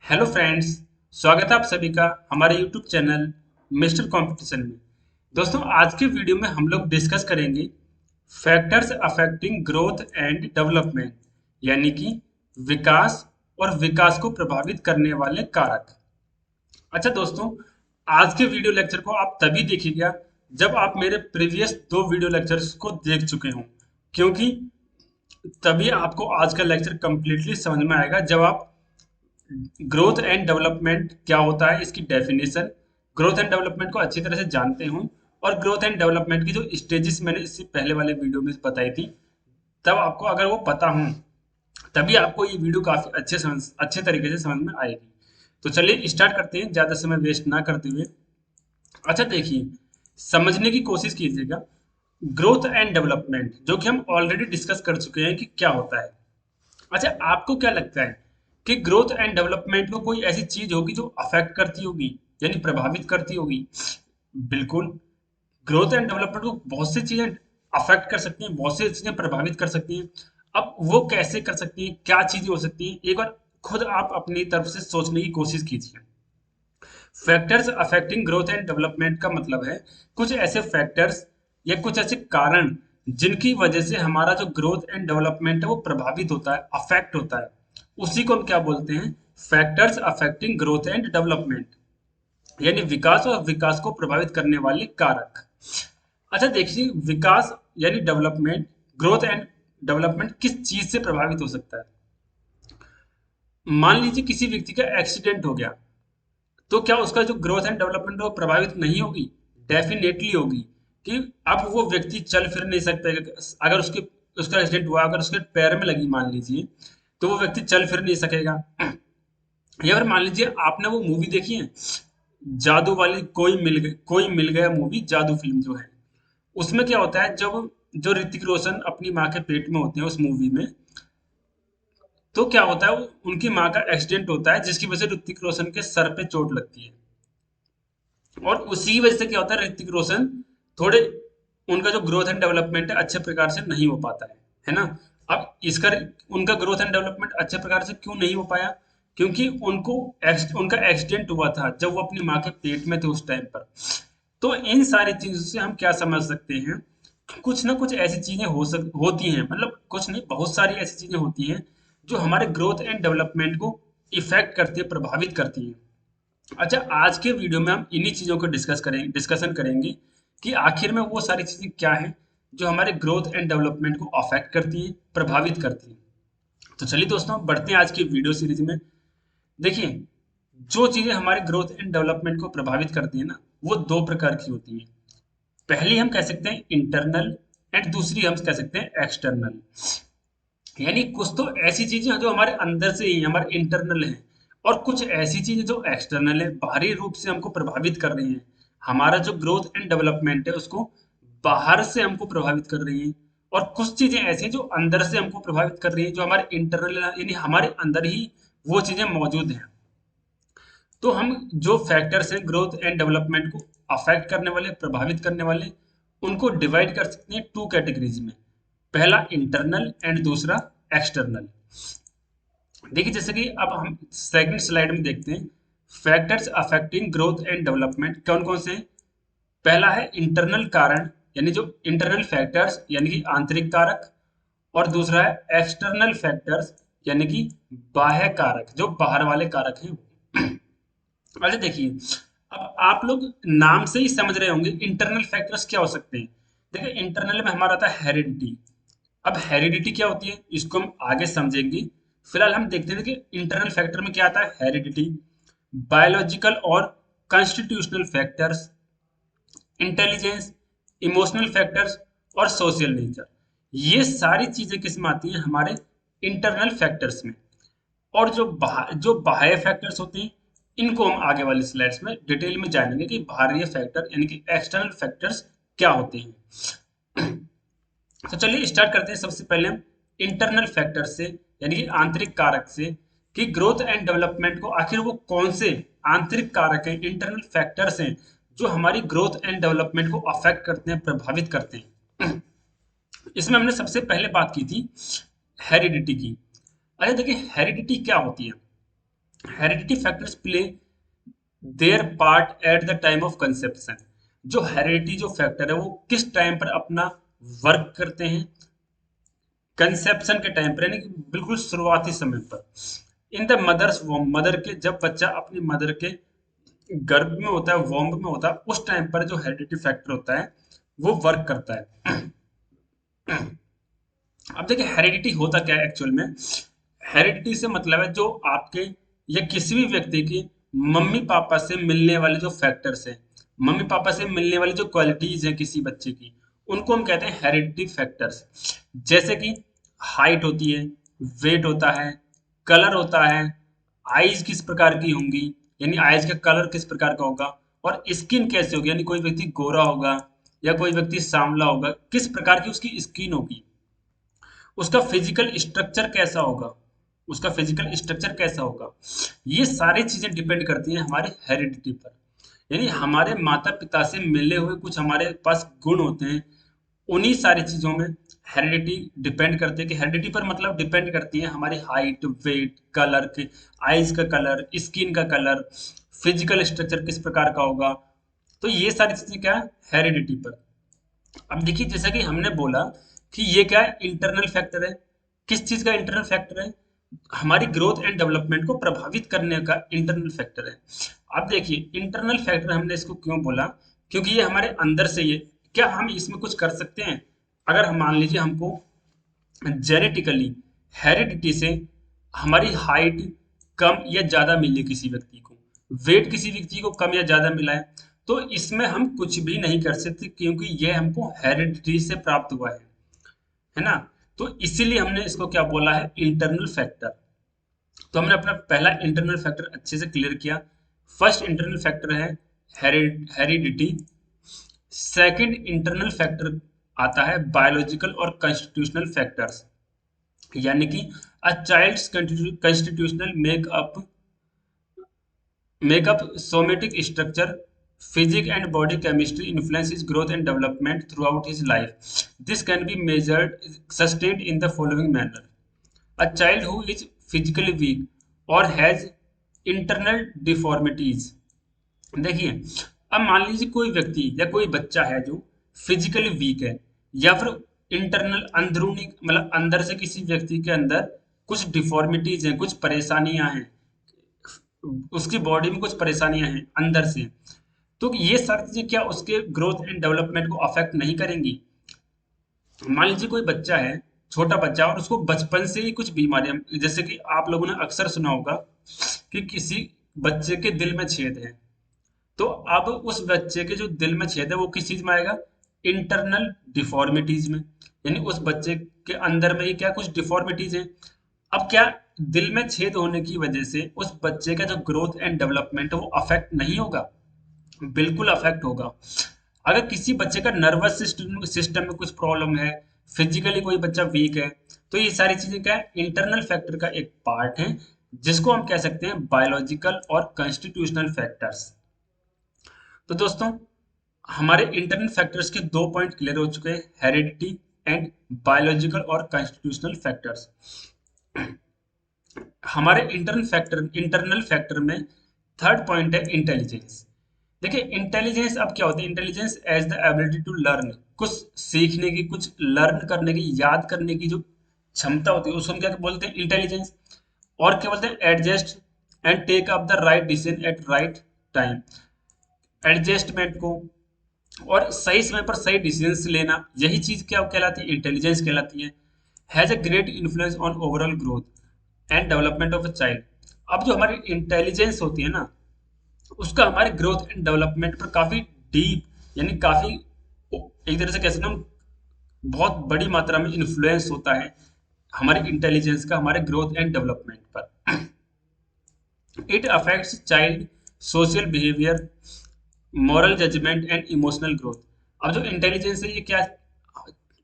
Hello friends. स्वागत है आप सभी का हमारे यूट्यूब चैनल मिस्टर कंपटीशन में। दोस्तों, आज के वीडियो में हम लोग डिस्कस करेंगे factors affecting growth and development, यानी कि विकास और विकास को प्रभावित करने वाले कारक। अच्छा दोस्तों, आज के वीडियो लेक्चर को आप तभी देखिएगा जब आप मेरे प्रीवियस दो वीडियो लेक्चर्स को देख चुके हों, क्योंकि तभी आपको आज का लेक्चर कंप्लीटली समझ में आएगा। जब आप ग्रोथ एंड डेवलपमेंट क्या होता है, इसकी डेफिनेशन, ग्रोथ एंड डेवलपमेंट को अच्छी तरह से जानते हो और ग्रोथ एंड डेवलपमेंट की जो स्टेजेस मैंने इससे पहले वाले वीडियो में बताई थी, तब आपको अगर वो पता हो तभी आपको ये वीडियो काफी अच्छे तरीके से समझ में आएगी। तो चलिए स्टार्ट करते हैं ज्यादा समय वेस्ट ना करते हुए। अच्छा देखिए, समझने की कोशिश कीजिएगा। ग्रोथ एंड डेवलपमेंट जो कि हम ऑलरेडी डिस्कस कर चुके हैं कि क्या होता है। अच्छा, आपको क्या लगता है कि ग्रोथ एंड डेवलपमेंट को कोई ऐसी चीज होगी जो अफेक्ट करती होगी, यानी प्रभावित करती होगी? बिल्कुल। ग्रोथ एंड डेवलपमेंट को बहुत सी चीजें अफेक्ट कर सकती हैं, बहुत सी चीजें प्रभावित कर सकती हैं। अब वो कैसे कर सकती हैं, क्या चीजें हो सकती हैं, एक बार खुद आप अपनी तरफ से सोचने की कोशिश कीजिए। Factors affecting growth and development का मतलब है कुछ ऐसे फैक्टर्स या कुछ ऐसे कारण जिनकी वजह से हमारा जो ग्रोथ एंड डेवलपमेंट है वो प्रभावित होता है, अफेक्ट होता है। उसी को हम क्या बोलते हैं? Factors affecting growth and development, यानी विकास और विकास को प्रभावित करने वाले कारक। अच्छा देखिए, विकास यानी डेवलपमेंट, ग्रोथ एंड डेवलपमेंट किस चीज से प्रभावित हो सकता है? मान लीजिए किसी व्यक्ति का एक्सीडेंट हो गया, तो क्या उसका जो ग्रोथ एंड डेवलपमेंट है वो प्रभावित नहीं होगी? डेफिनेटली होगी। कि अब वो व्यक्ति चल फिर नहीं सकता है। अगर उसका एक्सीडेंट हुआ, अगर उसके पैर में लगी मान लीजिए, तो वो व्यक्ति चल फिर नहीं सकेगा। या फिर मान लीजिए आपने वो मूवी देखी है, जादू वाली, कोई मिल गया मूवी, जादू फिल्म जो है, उसमें क्या होता है, जब जो ऋतिक रोशन अपनी माँ के पेट में होते हैं उस मूवी में, तो क्या होता है, उनकी माँ का एक्सीडेंट होता है जिसकी वजह से ऋतिक रोशन के सर पे चोट लगती है। और उसी वजह से क्या होता है, ऋतिक रोशन थोड़े, उनका जो ग्रोथ एंड डेवलपमेंट है अच्छे प्रकार से नहीं हो पाता है ना। अब इसका, उनका ग्रोथ एंड डेवलपमेंट अच्छे प्रकार से क्यों नहीं हो पाया? क्योंकि उनका एक्सीडेंट हुआ था जब वो अपनी माँ के पेट में थे उस टाइम पर। तो इन सारी चीजों से हम क्या समझ सकते हैं, कुछ ना कुछ ऐसी चीजें होती हैं, मतलब कुछ नहीं, बहुत सारी ऐसी चीजें होती हैं जो हमारे ग्रोथ एंड डेवलपमेंट को इफेक्ट करती है, प्रभावित करती हैं। अच्छा, आज के वीडियो में हम इन्हीं चीजों को डिस्कशन करेंगे कि आखिर में वो सारी चीजें क्या हैं जो हमारे ग्रोथ एंड डेवलपमेंट को अफेक्ट करती हैं, प्रभावित करती हैं। तो चलिए दोस्तों, बढ़ते हैं आज की वीडियो सीरीज में। देखिए, जो चीजें हमारे ग्रोथ एंड डेवलपमेंट को प्रभावित करती है ना, वो दो प्रकार की होती हैं। पहली हम कह सकते हैं इंटरनल, एंड दूसरी हम कह सकते हैं एक्सटर्नल। यानी कुछ तो ऐसी चीजें हैं जो हमारे अंदर से ही हमारे इंटरनल हैं, और कुछ ऐसी चीजें जो एक्सटर्नल है, बाहरी रूप से हमको प्रभावित कर रही हैं। हमारा जो ग्रोथ एंड डेवलपमेंट है उसको बाहर से हमको प्रभावित कर रही हैं। और कुछ चीजें ऐसी हैं जो अंदर से हमको प्रभावित कर रही हैं, जो हमारे इंटरनल, यानी हमारे अंदर ही वो चीजें मौजूद हैं। तो हम जो फैक्टर्स हैं ग्रोथ एंड डेवलपमेंट को अफेक्ट करने वाले, प्रभावित करने वाले, उनको डिवाइड कर सकते हैं टू कैटेगरीज में। पहला इंटरनल एंड दूसरा एक्सटर्नल। देखिए, जैसे कि अब हम सेकंड स्लाइड में देखते हैं factors affecting growth and development कौन कौन से हैं। पहला है इंटरनल कारण, यानी जो इंटरनल फैक्टर्स यानी कि आंतरिक कारक, और दूसरा है एक्सटर्नल फैक्टर्स यानी कि बाह्य कारक, जो बाहर वाले कारक हैं। अच्छा देखिए, अब आप लोग नाम से ही समझ रहे होंगे इंटरनल फैक्टर्स क्या हो सकते हैं। देखिए, इंटरनल में हमारा आता है हेरिडिटी। अब हेरिडिटी क्या होती है इसको हम आगे समझेंगे। फिलहाल हम देखते हैं कि इंटरनल फैक्टर में क्या आता है, हेरिडिटी, बायोलॉजिकल और constitutional factors, intelligence, emotional factors और सोशल नेचर। ये सारी चीजें किस में आती हैं, हमारे इंटरनल फैक्टर्स में। और जो बाह्य फैक्टर्स होते हैं, इनको हम आगे वाली स्लाइड्स में डिटेल में जानेंगे कि बाहरी फैक्टर यानी कि एक्सटर्नल फैक्टर्स क्या होते हैं। तो चलिए स्टार्ट करते हैं। सबसे पहले हम इंटरनल फैक्टर से, यानी कि आंतरिक कारक से, कि ग्रोथ एंड डेवलपमेंट को आखिर वो कौन से आंतरिक कारक हैं, इंटरनल फैक्टर्स हैं जो हमारी ग्रोथ एंड डेवलपमेंट को अफेक्ट करते हैं, प्रभावित करते हैं। इसमें हमने सबसे पहले बात की थी हेरिडिटी की। अच्छा देखिए, हेरिडिटी क्या होती है। Heredity factors play there part at the time of conception. जो हेरिडिटी जो फैक्टर है वो किस टाइम पर अपना वर्क करते हैं? कंसेप्शन के टाइम पर, यानी कि बिल्कुल शुरुआती समय पर। In the mother's womb, mother के, जब बच्चा अपनी मदर के गर्भ में होता है, वॉम्ब में होता है, उस टाइम पर जो हेरिडिटी फैक्टर होता है वो वर्क करता है। अब देखिए हेरिडिटी होता क्या है एक्चुअल में। हेरिडिटी से मतलब है जो आपके या किसी भी व्यक्ति की मम्मी पापा से मिलने वाले जो फैक्टर्स हैं, मम्मी पापा से मिलने वाली जो क्वालिटीज हैं किसी बच्चे की, उनको हम कहते हैं हेरिडिटी फैक्टर्स। जैसे कि हाइट होती है, वेट होता है, कलर होता है, आईज किस प्रकार की होंगी, यानी आईज का कलर किस प्रकार का होगा, और स्किन कैसे होगी, यानी कोई व्यक्ति गोरा होगा या कोई व्यक्ति सांवला होगा, किस प्रकार की उसकी स्किन होगी, उसका फिजिकल स्ट्रक्चर कैसा होगा, उसका फिजिकल स्ट्रक्चर कैसा होगा। ये सारी चीजें डिपेंड करती हैं हमारे हेरिडिटी पर। यानी हमारे माता पिता से मिले हुए कुछ हमारे पास गुण होते हैं, उन्हीं सारी चीजों में हेरिडिटी डिपेंड करती है। कि हेरिडिटी पर मतलब डिपेंड करती है हमारी हाइट, वेट, कलर के, आईज का कलर, स्किन का कलर, फिजिकल स्ट्रक्चर किस प्रकार का होगा। तो ये सारी चीजें क्या है, हेरिडिटी पर। अब देखिए जैसा कि हमने बोला कि ये क्या है, इंटरनल फैक्टर है। किस चीज का इंटरनल फैक्टर है? हमारी ग्रोथ एंड डेवलपमेंट को प्रभावित करने का इंटरनल फैक्टर है। अब देखिए इंटरनल फैक्टर हमने इसको क्यों बोला, क्योंकि ये हमारे अंदर से, ये क्या हम इसमें कुछ कर सकते हैं? अगर हम मान लीजिए हमको जेनेटिकली, हेरिडिटी से हमारी हाइट कम या ज्यादा मिली किसी व्यक्ति को, वेट किसी व्यक्ति को कम या ज्यादा मिला है, तो इसमें हम कुछ भी नहीं कर सकते क्योंकि यह हमको हेरिडिटी से प्राप्त हुआ है ना। तो इसीलिए हमने इसको क्या बोला है, इंटरनल फैक्टर। तो हमने अपना पहला इंटरनल फैक्टर अच्छे से क्लियर किया। फर्स्ट इंटरनल फैक्टर है हेरिडिटी। सेकंड इंटरनल फैक्टर आता है बायोलॉजिकल और कॉन्स्टिट्यूशनल फैक्टर्स, यानी कि a child's constitutional makeup, somatic structure, physics and body chemistry influence his growth and development throughout his life. This can be measured, sustained in the following manner. A child who is physically weak or has internal deformities. देखिए, अब मान लीजिए कोई व्यक्ति या कोई बच्चा है जो फिजिकली वीक है, या फिर इंटरनल, अंदरूनी, मतलब अंदर से किसी व्यक्ति के अंदर कुछ डिफॉर्मिटीज हैं, कुछ परेशानियां हैं, उसकी बॉडी में कुछ परेशानियां हैं अंदर से। तो ये सारी चीजें क्या उसके ग्रोथ एंड डेवलपमेंट को अफेक्ट नहीं करेंगी? मान लीजिए कोई बच्चा है, छोटा बच्चा, और उसको बचपन से ही कुछ बीमारियां, जैसे कि आप लोगों ने अक्सर सुना होगा कि किसी बच्चे के दिल में छेद है, तो अब उस बच्चे के जो दिल में छेद है वो किस चीज में आएगा, इंटरनल डिफॉर्मिटीज में। यानी उस बच्चे के अंदर में ही क्या कुछ डिफॉर्मिटीज है। अब क्या दिल में छेद होने की वजह से उस बच्चे का जो ग्रोथ एंड डेवलपमेंट है वो अफेक्ट नहीं होगा? बिल्कुल अफेक्ट होगा। अगर किसी बच्चे का नर्वस सिस्टम सिस्टम में कुछ प्रॉब्लम है, फिजिकली कोई बच्चा वीक है, तो ये सारी चीजें क्या है, इंटरनल फैक्टर का एक पार्ट है, जिसको हम कह सकते हैं बायोलॉजिकल और कॉन्स्टिट्यूशनल फैक्टर्स। तो दोस्तों हमारे इंटरनल फैक्टर्स के दो पॉइंट क्लियर हो चुके हैं, हेरिडिटी एंड बायोलॉजिकल और कॉन्स्टिट्यूशनल फैक्टर्स। हमारे इंटरनल फैक्टर में थर्ड पॉइंट है इंटेलिजेंस। देखिए इंटेलिजेंस अब क्या होती है, intelligence as the ability to learn, कुछ सीखने की, कुछ लर्न करने की, याद करने की जो क्षमता होती है उसको हम क्या बोलते हैं, इंटेलिजेंस। और क्या बोलते हैं, adjust and take up the right decision at right time, adjustment को और सही समय पर सही डिसीजन लेना, यही चीज क्या कहलाती है, इंटेलिजेंस कहलाती है। Has a great influence on overall growth and development of a child. अब जो हमारी इंटेलिजेंस होती है ना, उसका हमारे ग्रोथ एंड डेवलपमेंट पर काफी डीप, यानी काफी एक तरह से कह सकते हैं हम, बहुत बड़ी मात्रा में इन्फ्लुएंस होता है हमारे इंटेलिजेंस का हमारे ग्रोथ एंड डेवलपमेंट पर। It affects child social behaviour, moral judgement and emotional growth. अब जो इंटेलिजेंस है ये क्या,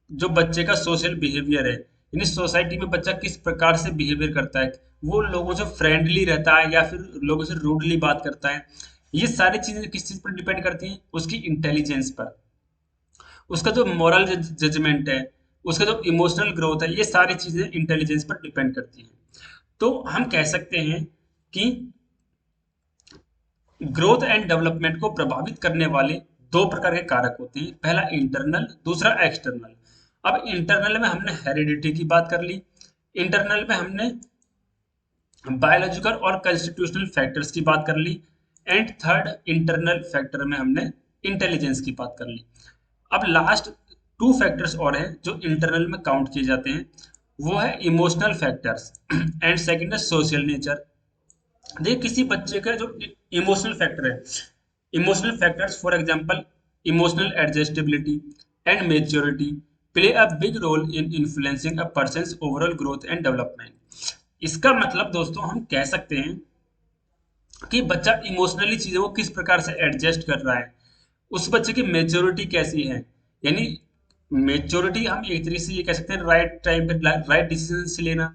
जो बच्चे का सोशल बिहेवियर है, यानी सोसाइटी में बच्चा किस प्रकार से बिहेवियर करता है, वो लोगों से फ्रेंडली रहता है या फिर लोगों से रूडली बात करता है, ये सारी चीजें किस चीज पर डिपेंड करती हैं, उसकी इंटेलिजेंस पर। उसका जो मॉरल जजमेंट है, उसका जो इमोशनल ग्रोथ है, ये सारी चीजें इंटेलिजेंस पर डिपेंड करती हैं। तो हम कह सकते हैं कि ग्रोथ एंड डेवलपमेंट को प्रभावित करने वाले दो प्रकार के कारक होते हैं, पहला इंटरनल, दूसरा एक्सटर्नल। अब इंटरनल में हमने हेरिडिटी की बात कर ली, इंटरनल में हमने बायोलॉजिकल और कॉन्स्टिट्यूशनल फैक्टर्स की बात कर ली, एंड थर्ड इंटरनल फैक्टर में हमने इंटेलिजेंस की बात कर ली। अब लास्ट टू फैक्टर्स और हैं जो इंटरनल में काउंट किए जाते हैं, वो है इमोशनल फैक्टर्स एंड सेकंड है सोशल नेचर। देखिए किसी बच्चे का जो इमोशनल फैक्टर है, emotional factors for example emotional adjustability and maturity play a big role in influencing a person's overall growth and development. इसका मतलब दोस्तों हम कह सकते हैं कि बच्चा इमोशनली चीजों को किस प्रकार से एडजस्ट कर रहा है, उस बच्चे की मेच्योरिटी कैसी है। यानी मेच्योरिटी हम एक तरीके से ये कह सकते हैं राइट टाइम पे राइट डिसीजन लेना,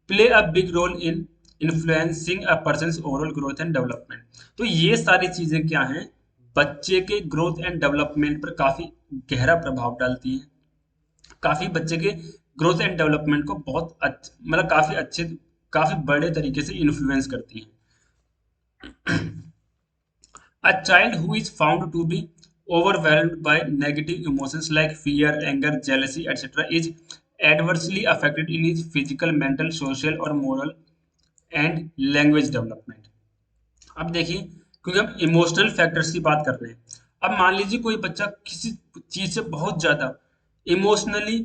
play a big role in influencing a person's overall growth and development. तो ये सारी चीजें क्या हैं, बच्चे के ग्रोथ एंड डेवलपमेंट पर काफी गहरा प्रभाव डालती हैं, काफी बच्चे के ग्रोथ एंड डेवलपमेंट को बहुत मतलब काफी अच्छे, काफी बड़े तरीके से इन्फ्लुएंस करती हैं। A child who is found to be overwhelmed by negative emotions like fear, anger, jealousy, etc., is adversely affected in his physical, mental, social or moral and language development. अब देखिए, क्योंकि हम इमोशनल फैक्टर्स की बात कर रहे हैं, अब मान लीजिए कोई बच्चा किसी चीज से बहुत ज्यादा इमोशनली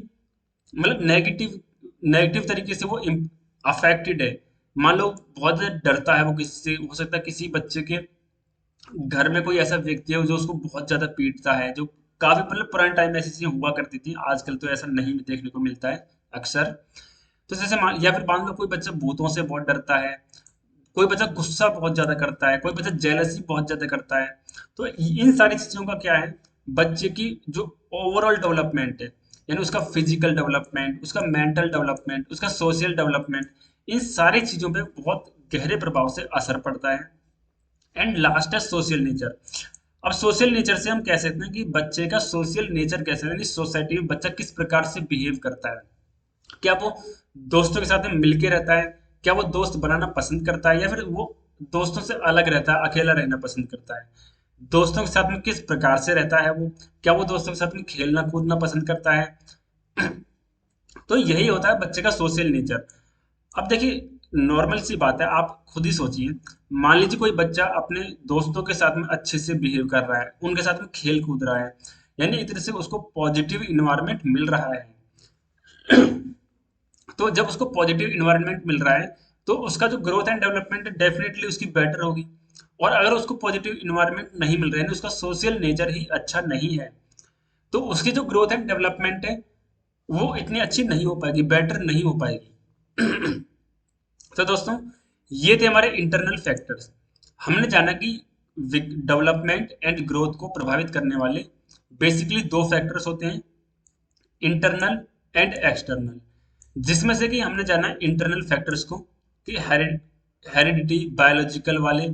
मतलब नेगेटिव नेगेटिव तरीके से वो अफेक्टेड है। मान लो बहुत ज्यादा डरता है वो किसी से, हो सकता है किसी बच्चे के घर में कोई ऐसा व्यक्ति है जो उसको बहुत ज्यादा पीटता है, जो काफी मतलब पुराने टाइम में ऐसी चीजें हुआ करती थी, आजकल तो ऐसा नहीं देखने को मिलता है अक्सर। तो जैसे या फिर मान लो कोई बच्चा भूतों से बहुत डरता है, कोई बच्चा गुस्सा बहुत ज्यादा करता है, कोई बच्चा जेलसी बहुत ज्यादा करता है। तो इन सारी चीजों का क्या है, बच्चे की जो ओवरऑल डेवलपमेंट है, यानी उसका फिजिकल डेवलपमेंट, उसका मेंटल डेवलपमेंट, उसका सोशल डेवलपमेंट, इन सारी चीजों पे बहुत गहरे प्रभाव से असर पड़ता है। एंड लास्ट है सोशल नेचर। अब सोशल नेचर से हम कह सकते हैं कि बच्चे का सोशल नेचर कैसा है, यानी सोसाइटी में बच्चा किस प्रकार से बिहेव करता है। क्या वो दोस्तों के साथ में मिलके रहता है, क्या वो दोस्त बनाना पसंद करता है, या फिर वो दोस्तों से अलग रहता है, अकेला रहना पसंद करता है। दोस्तों के साथ में किस प्रकार से रहता है वो, क्या वो दोस्तों के साथ में खेलना कूदना पसंद करता है। तो यही होता है बच्चे का सोशल नेचर। अब देखिए नॉर्मल सी बात है, आप खुद ही सोचिए, मान लीजिए कोई बच्चा अपने दोस्तों के साथ में अच्छे से बिहेव कर रहा है, उनके साथ में खेल कूद रहा है, यानी एक तरह से उसको पॉजिटिव इन्वायरमेंट मिल रहा है। तो जब उसको पॉजिटिव इन्वायरमेंट मिल रहा है तो उसका जो ग्रोथ एंड डेवलपमेंट है डेफिनेटली उसकी बेटर होगी। और अगर उसको पॉजिटिव इन्वायरमेंट नहीं मिल रहा है, उसका सोशल नेचर ही अच्छा नहीं है, तो उसकी जो ग्रोथ एंड डेवलपमेंट है वो इतनी अच्छी नहीं हो पाएगी, बेटर नहीं हो पाएगी। तो दोस्तों ये थे हमारे इंटरनल फैक्टर्स। हमने जाना कि डेवलपमेंट एंड ग्रोथ को प्रभावित करने वाले बेसिकली दो फैक्टर्स होते हैं, इंटरनल एंड एक्सटर्नल। जिसमें से कि हमने जाना इंटरनल फैक्टर्स को कि हेरिडिटी, बायोलॉजिकल वाले,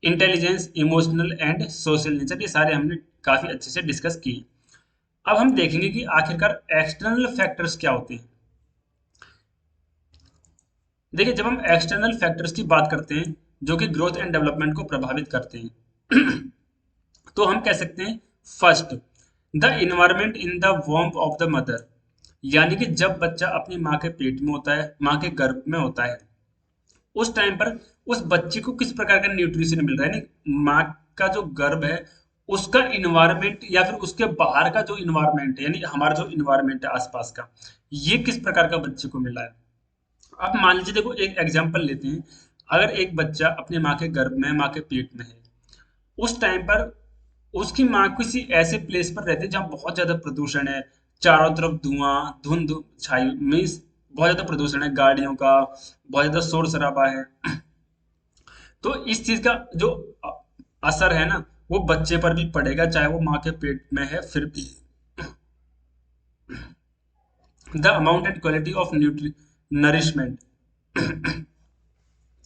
intelligence, emotional and social nature, ये सारे हमने काफी अच्छे से डिस्कस किए। अब हम देखेंगे कि आखिरकार एक्सटर्नल फैक्टर्स क्या होते हैं। देखिए जब हम एक्सटर्नल फैक्टर्स की बात करते हैं जो कि ग्रोथ एंड डेवलपमेंट को प्रभावित करते हैं तो हम कह सकते हैं first, the environment in the वॉर्म ऑफ द मदर। यानी कि जब बच्चा अपनी माँ के पेट में होता है, माँ के गर्भ में होता है, उस टाइम पर उस बच्चे को किस प्रकार का न्यूट्रिशन मिल रहा है, यानी माँ का जो गर्भ है उसका इन्वायरमेंट या फिर उसके बाहर का जो इन्वायरमेंट है, यानी हमारा जो इन्वायरमेंट है आसपास का, ये किस प्रकार का बच्चे को मिला है। अब मान लीजिए देखो एक एग्जांपल लेते हैं, अगर एक बच्चा अपने माँ के गर्भ में, माँ के पेट में है, उस टाइम पर उसकी माँ किसी ऐसे प्लेस पर रहती है जहाँ बहुत ज्यादा प्रदूषण है, चारों तरफ धुआं धुंध छाई, मीन्स बहुत ज्यादा प्रदूषण है गाड़ियों का, बहुत ज्यादा शोर शराबा है। तो इस चीज का जो असर है ना वो बच्चे पर भी पड़ेगा, चाहे वो माँ के पेट में है फिर भी। The amount and quality of nutri nourishment.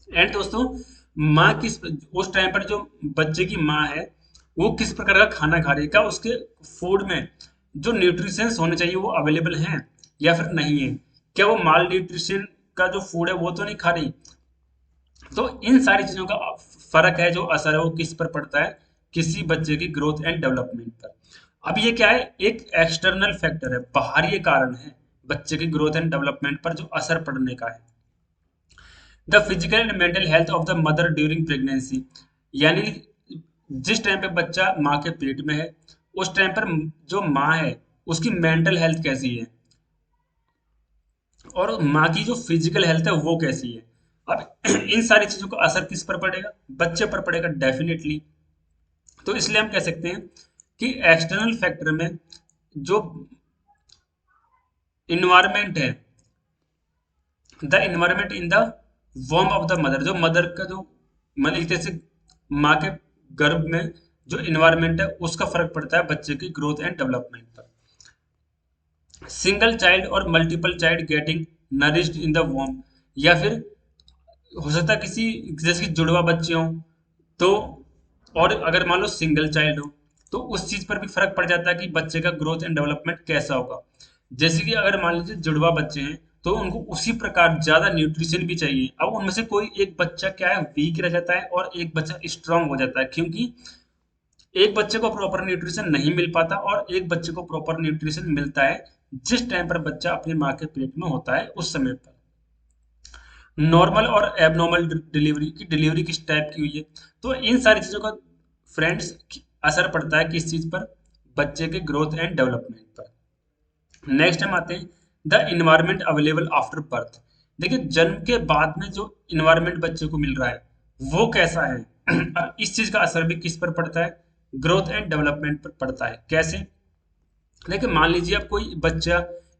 And दोस्तों माँ किस उस टाइम पर जो बच्चे की माँ है वो किस प्रकार का खाना खा रही है, क्या उसके फूड में जो न्यूट्रिशंस होने चाहिए वो अवेलेबल हैं या फिर नहीं है, क्या वो माल न्यूट्रिशन का जो फूड है वो तो नहीं खा रही। तो इन सारी चीजों का फर्क है, जो असर है वो किस पर पड़ता है, किसी बच्चे की ग्रोथ एंड डेवलपमेंट पर। अब ये क्या है, एक एक्सटर्नल फैक्टर है, बाहरी कारण है बच्चे की ग्रोथ एंड डेवलपमेंट पर जो असर पड़ने का है। The physical and mental health of the mother during pregnancy, यानी जिस टाइम पे बच्चा माँ के पेट में है, उस टाइम पर जो माँ है उसकी मेंटल हेल्थ कैसी है, और माँ की जो फिजिकल हेल्थ है वो कैसी है। अब इन सारी चीजों का असर किस पर पड़ेगा, बच्चे पर पड़ेगा डेफिनेटली। तो इसलिए हम कह सकते हैं कि एक्सटर्नल फैक्टर में जो इन्वायरमेंट है, द इन्वायरमेंट इन द वॉर्म ऑफ द मदर, जो मदर का जो मतलब एक तरह से माँ के गर्भ में जो इन्वायरमेंट है उसका फर्क पड़ता है बच्चे की ग्रोथ एंड डेवलपमेंट पर। सिंगल चाइल्ड और multiple child getting nourished in the वॉर्म, या फिर हो सकता है किसी जैसे कि जुड़वा बच्चे हों, तो और अगर मान लो सिंगल चाइल्ड हो, तो उस चीज पर भी फर्क पड़ जाता है कि बच्चे का ग्रोथ एंड डेवलपमेंट कैसा होगा। जैसे कि अगर मान लीजिए जुड़वा बच्चे हैं, तो उनको उसी प्रकार ज्यादा न्यूट्रिशन भी चाहिए। अब उनमें से कोई एक बच्चा क्या है, वीक रह जाता है और एक बच्चा स्ट्रांग हो जाता है, क्योंकि एक बच्चे को प्रॉपर न्यूट्रिशन नहीं मिल पाता और एक बच्चे को प्रॉपर न्यूट्रिशन मिलता है जिस टाइम पर बच्चा अपनी माँ के पेट में होता है उस समय पर। नॉर्मल और एबनॉर्मल डिलीवरी की डिलीवरी किस टाइप की हुई है, तो इन सारी चीजों का फ्रेंड्स असर पड़ता है किस चीज पर, बच्चे के ग्रोथ एंड डेवलपमेंट पर। नेक्स्ट हम आते हैं the environment available after birth. देखिए जन्म के बाद में जो इन्वायरमेंट बच्चे को मिल रहा है वो कैसा है, इस चीज का असर भी किस पर पड़ता है, ग्रोथ एंड डेवलपमेंट पर पड़ता है। कैसे, देखिए मान लीजिए अब कोई बच्चा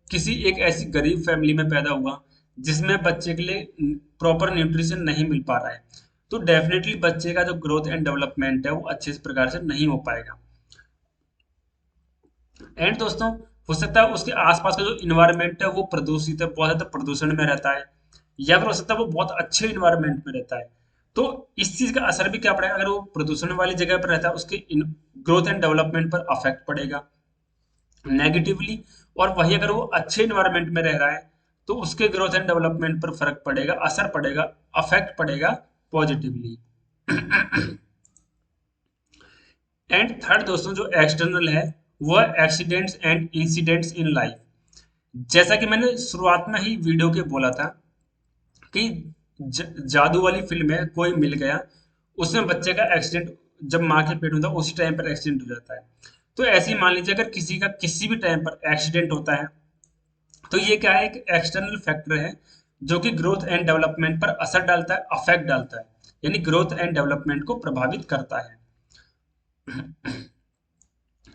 किसी एक ऐसी गरीब फैमिली में पैदा हुआ जिसमें बच्चे के लिए प्रॉपर न्यूट्रिशन नहीं मिल पा रहा है, तो डेफिनेटली बच्चे का जो ग्रोथ एंड डेवलपमेंट है वो अच्छे प्रकार से नहीं हो पाएगा। एंड दोस्तों, हो सकता है उसके आसपास का जो इन्वायरमेंट है वो प्रदूषित है, बहुत ज्यादा प्रदूषण में रहता है, या फिर हो सकता है वो बहुत अच्छे इन्वायरमेंट में रहता है। तो इस चीज का असर भी क्या पड़ेगा, अगर वो प्रदूषण वाली जगह पर रहता है उसके ग्रोथ एंड डेवलपमेंट पर अफेक्ट पड़ेगा नेगेटिवली। और वही अगर वो अच्छे इन्वायरमेंट में रह रहा है तो उसके ग्रोथ एंड डेवलपमेंट पर फर्क पड़ेगा, असर पड़ेगा, अफेक्ट पड़ेगा पॉजिटिवली। एंड थर्ड दोस्तों, जो एक्सटर्नल है वो accidents and incidents in life. जैसा कि मैंने शुरुआत में ही वीडियो के बोला था कि जादू वाली फिल्म है, कोई मिल गया, उसमें बच्चे का एक्सीडेंट जब माँ के पेट में था उसी टाइम पर एक्सीडेंट हो जाता है। तो ऐसे ही मान लीजिए अगर किसी का किसी भी टाइम पर एक्सीडेंट होता है, तो ये क्या है, एक एक्सटर्नल फैक्टर है जो कि ग्रोथ एंड डेवलपमेंट पर असर डालता है, अफेक्ट डालता है, यानी ग्रोथ एंड डेवलपमेंट को प्रभावित करता है।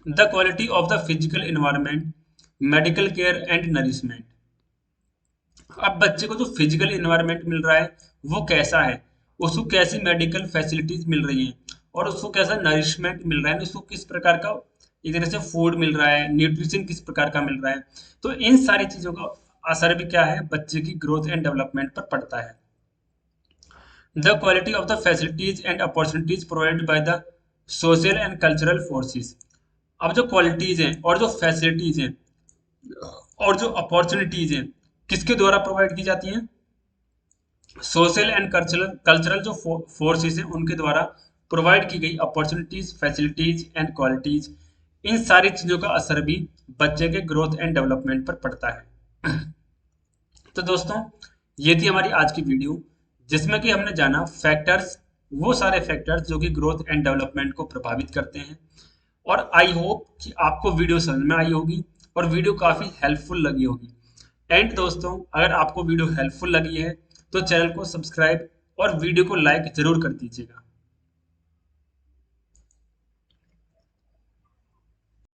The quality of the physical environment, medical care and nourishment. अब बच्चे को जो फिजिकल इन्वायरमेंट मिल रहा है वो कैसा है, उसको कैसी मेडिकल फैसिलिटीज मिल रही हैं, और उसको कैसा नरिशमेंट मिल रहा है, उसको किस प्रकार का एक तरह से फूड मिल रहा है, न्यूट्रिशन किस प्रकार का मिल रहा है। तो इन सारी चीजों का असर भी क्या है, बच्चे की ग्रोथ एंड डेवलपमेंट पर पड़ता है। The quality of the facilities and opportunities provided by the social and cultural forces. अब जो क्वालिटीज हैं और जो फैसिलिटीज हैं और जो अपॉर्चुनिटीज हैं किसके द्वारा प्रोवाइड की जाती हैं, सोशल एंड कल्चरल कल्चरल जो फोर्सेस हैं उनके द्वारा प्रोवाइड की गई अपॉर्चुनिटीज, फैसिलिटीज एंड क्वालिटीज, इन सारी चीजों का असर भी बच्चे के ग्रोथ एंड डेवलपमेंट पर पड़ता है। तो दोस्तों, ये थी हमारी आज की वीडियो जिसमें कि हमने जाना फैक्टर्स, वो सारे फैक्टर्स जो कि ग्रोथ एंड डेवलपमेंट को प्रभावित करते हैं। और आई होप कि आपको वीडियो समझ में आई होगी और वीडियो काफ़ी हेल्पफुल लगी होगी। एंड दोस्तों, अगर आपको वीडियो हेल्पफुल लगी है तो चैनल को सब्सक्राइब और वीडियो को लाइक जरूर कर दीजिएगा।